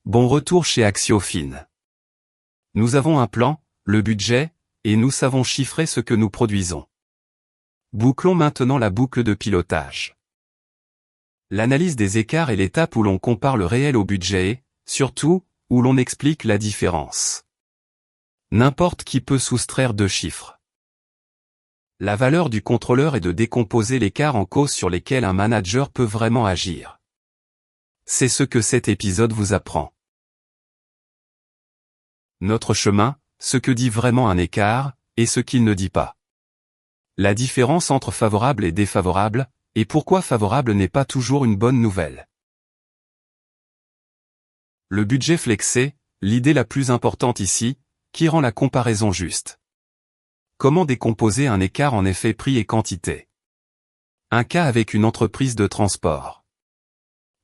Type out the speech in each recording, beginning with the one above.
Bon retour chez Axiofin. Nous avons un plan, le budget, et nous savons chiffrer ce que nous produisons. Bouclons maintenant la boucle de pilotage. L'analyse des écarts est l'étape où l'on compare le réel au budget et, surtout, où l'on explique la différence. N'importe qui peut soustraire deux chiffres. La valeur du contrôleur est de décomposer l'écart en causes sur lesquelles un manager peut vraiment agir. C'est ce que cet épisode vous apprend. Notre chemin, ce que dit vraiment un écart, et ce qu'il ne dit pas. La différence entre favorable et défavorable, et pourquoi favorable n'est pas toujours une bonne nouvelle. Le budget flexé, l'idée la plus importante ici, qui rend la comparaison juste. Comment décomposer un écart en effet prix et quantité? Un cas avec une entreprise de transport.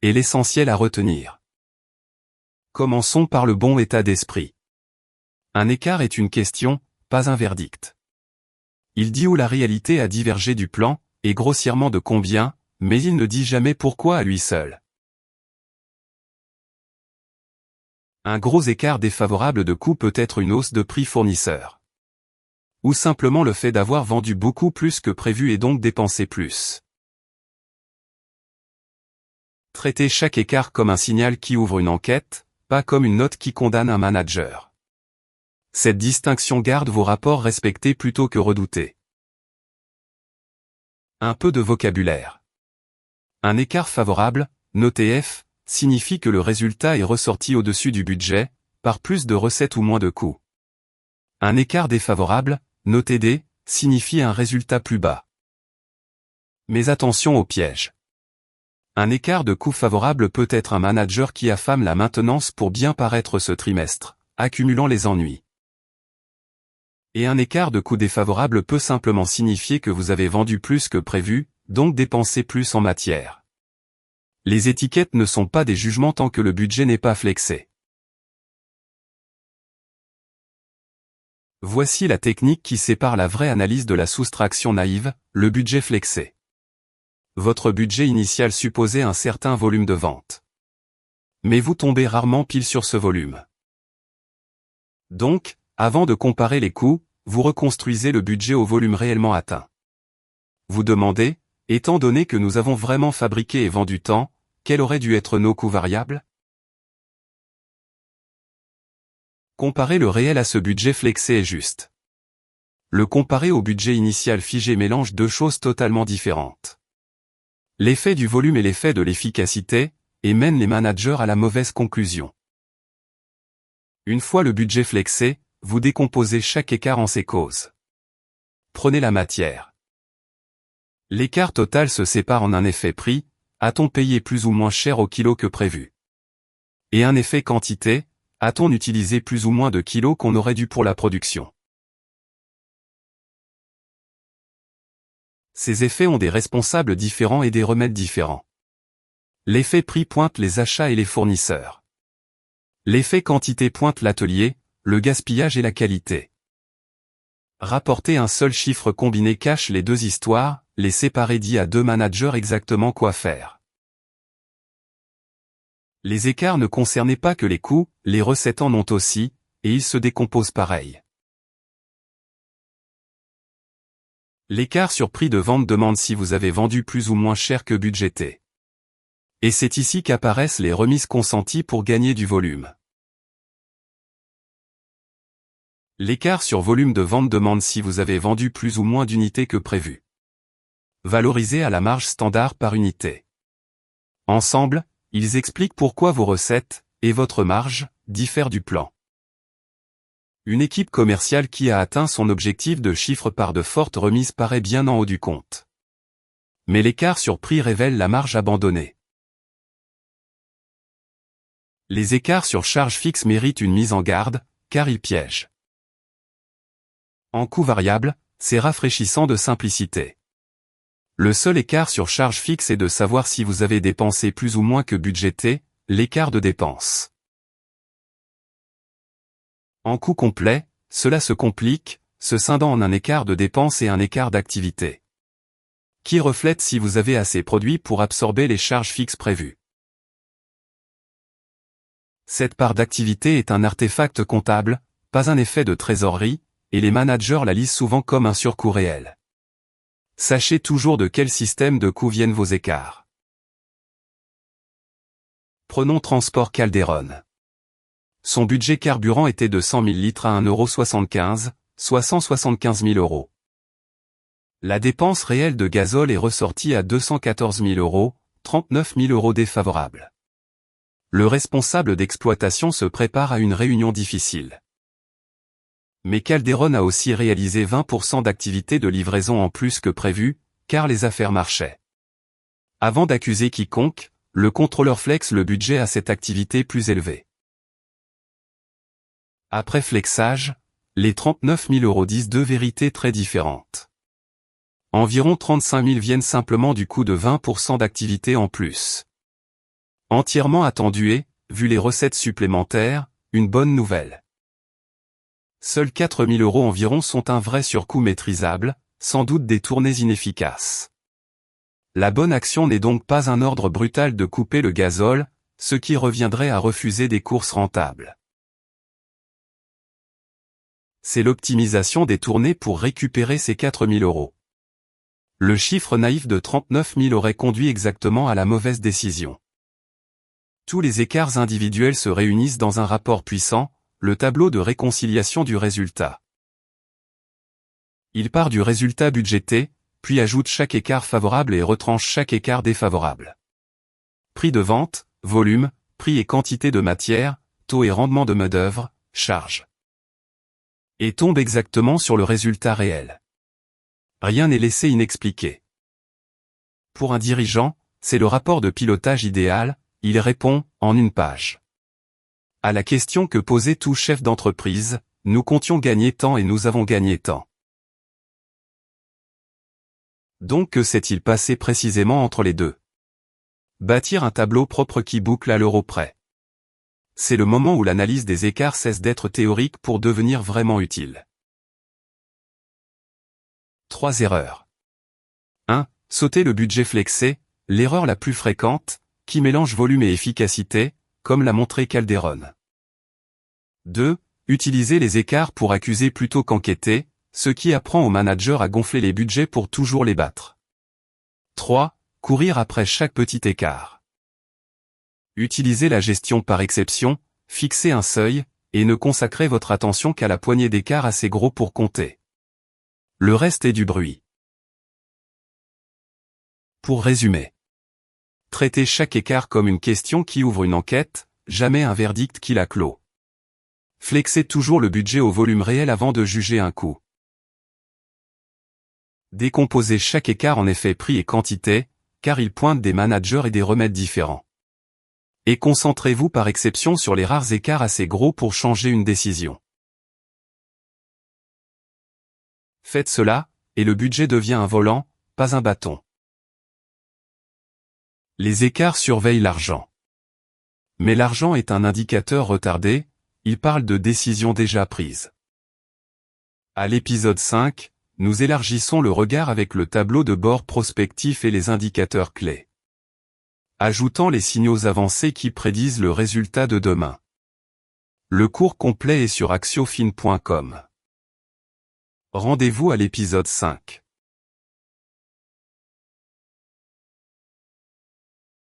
Et l'essentiel à retenir. Commençons par le bon état d'esprit. Un écart est une question, pas un verdict. Il dit où la réalité a divergé du plan, et grossièrement de combien, mais il ne dit jamais pourquoi à lui seul. Un gros écart défavorable de coût peut être une hausse de prix fournisseur. Ou simplement le fait d'avoir vendu beaucoup plus que prévu et donc dépensé plus. Traitez chaque écart comme un signal qui ouvre une enquête, pas comme une note qui condamne un manager. Cette distinction garde vos rapports respectés plutôt que redoutés. Un peu de vocabulaire. Un écart favorable, noté F, signifie que le résultat est ressorti au-dessus du budget, par plus de recettes ou moins de coûts. Un écart défavorable, noté D, signifie un résultat plus bas. Mais attention au piège. Un écart de coût favorable peut être un manager qui affame la maintenance pour bien paraître ce trimestre, accumulant les ennuis. Et un écart de coût défavorable peut simplement signifier que vous avez vendu plus que prévu, donc dépensé plus en matière. Les étiquettes ne sont pas des jugements tant que le budget n'est pas flexé. Voici la technique qui sépare la vraie analyse de la soustraction naïve, le budget flexé. Votre budget initial supposait un certain volume de vente. Mais vous tombez rarement pile sur ce volume. Donc, avant de comparer les coûts, vous reconstruisez le budget au volume réellement atteint. Vous demandez, étant donné que nous avons vraiment fabriqué et vendu tant, quels auraient dû être nos coûts variables? Comparer le réel à ce budget flexé est juste. Le comparer au budget initial figé mélange deux choses totalement différentes. L'effet du volume et l'effet de l'efficacité, et mène les managers à la mauvaise conclusion. Une fois le budget flexé, vous décomposez chaque écart en ses causes. Prenez la matière. L'écart total se sépare en un effet prix, a-t-on payé plus ou moins cher au kilo que prévu? Et un effet quantité, a-t-on utilisé plus ou moins de kilos qu'on aurait dû pour la production? Ces effets ont des responsables différents et des remèdes différents. L'effet prix pointe les achats et les fournisseurs. L'effet quantité pointe l'atelier, le gaspillage et la qualité. Rapporter un seul chiffre combiné cache les deux histoires, les séparer dit à deux managers exactement quoi faire. Les écarts ne concernaient pas que les coûts, les recettes en ont aussi, et ils se décomposent pareil. L'écart sur prix de vente demande si vous avez vendu plus ou moins cher que budgété. Et c'est ici qu'apparaissent les remises consenties pour gagner du volume. L'écart sur volume de vente demande si vous avez vendu plus ou moins d'unités que prévu. Valorisé à la marge standard par unité. Ensemble, ils expliquent pourquoi vos recettes, et votre marge, diffèrent du plan. Une équipe commerciale qui a atteint son objectif de chiffre par de fortes remises paraît bien en haut du compte. Mais l'écart sur prix révèle la marge abandonnée. Les écarts sur charge fixe méritent une mise en garde, car ils piègent. En coût variable, c'est rafraîchissant de simplicité. Le seul écart sur charge fixe est de savoir si vous avez dépensé plus ou moins que budgété, l'écart de dépense. En coût complet, cela se complique, se scindant en un écart de dépense et un écart d'activité. Qui reflète si vous avez assez produit pour absorber les charges fixes prévues. Cette part d'activité est un artefact comptable, pas un effet de trésorerie, et les managers la lisent souvent comme un surcoût réel. Sachez toujours de quel système de coût viennent vos écarts. Prenons Transport Calderon. Son budget carburant était de 100 000 litres à 1,75 €, soit 175 000 €. La dépense réelle de gazole est ressortie à 214 000 €, 39 000 € défavorables. Le responsable d'exploitation se prépare à une réunion difficile. Mais Calderon a aussi réalisé 20% d'activité de livraison en plus que prévu, car les affaires marchaient. Avant d'accuser quiconque, le contrôleur flexe le budget à cette activité plus élevée. Après flexage, les 39 000 € disent deux vérités très différentes. Environ 35 000 viennent simplement du coût de 20% d'activité en plus. Entièrement attendu et, vu les recettes supplémentaires, une bonne nouvelle. Seuls 4 000 € environ sont un vrai surcoût maîtrisable, sans doute des tournées inefficaces. La bonne action n'est donc pas un ordre brutal de couper le gazole, ce qui reviendrait à refuser des courses rentables. C'est l'optimisation des tournées pour récupérer ces 4 000 €. Le chiffre naïf de 39 000 aurait conduit exactement à la mauvaise décision. Tous les écarts individuels se réunissent dans un rapport puissant, le tableau de réconciliation du résultat. Il part du résultat budgété, puis ajoute chaque écart favorable et retranche chaque écart défavorable. Prix de vente, volume, prix et quantité de matière, taux et rendement de main-d'œuvre, charge. Et tombe exactement sur le résultat réel. Rien n'est laissé inexpliqué. Pour un dirigeant, c'est le rapport de pilotage idéal, il répond, en une page. À la question que posait tout chef d'entreprise, nous comptions gagner tant et nous avons gagné tant. Donc que s'est-il passé précisément entre les deux? Bâtir un tableau propre qui boucle à l'euro près. C'est le moment où l'analyse des écarts cesse d'être théorique pour devenir vraiment utile. 3 erreurs. 1. Sauter le budget flexé, l'erreur la plus fréquente, qui mélange volume et efficacité, comme l'a montré Calderon. 2. Utiliser les écarts pour accuser plutôt qu'enquêter, ce qui apprend aux managers à gonfler les budgets pour toujours les battre. 3. Courir après chaque petit écart. Utilisez la gestion par exception, fixez un seuil, et ne consacrez votre attention qu'à la poignée d'écarts assez gros pour compter. Le reste est du bruit. Pour résumer. Traitez chaque écart comme une question qui ouvre une enquête, jamais un verdict qui la clôt. Flexez toujours le budget au volume réel avant de juger un coût. Décomposez chaque écart en effet prix et quantité, car il pointe des managers et des remèdes différents. Et concentrez-vous par exception sur les rares écarts assez gros pour changer une décision. Faites cela, et le budget devient un volant, pas un bâton. Les écarts surveillent l'argent. Mais l'argent est un indicateur retardé, il parle de décisions déjà prises. À l'épisode 5, nous élargissons le regard avec le tableau de bord prospectif et les indicateurs clés. Ajoutant les signaux avancés qui prédisent le résultat de demain. Le cours complet est sur axiofin.com. Rendez-vous à l'épisode 5.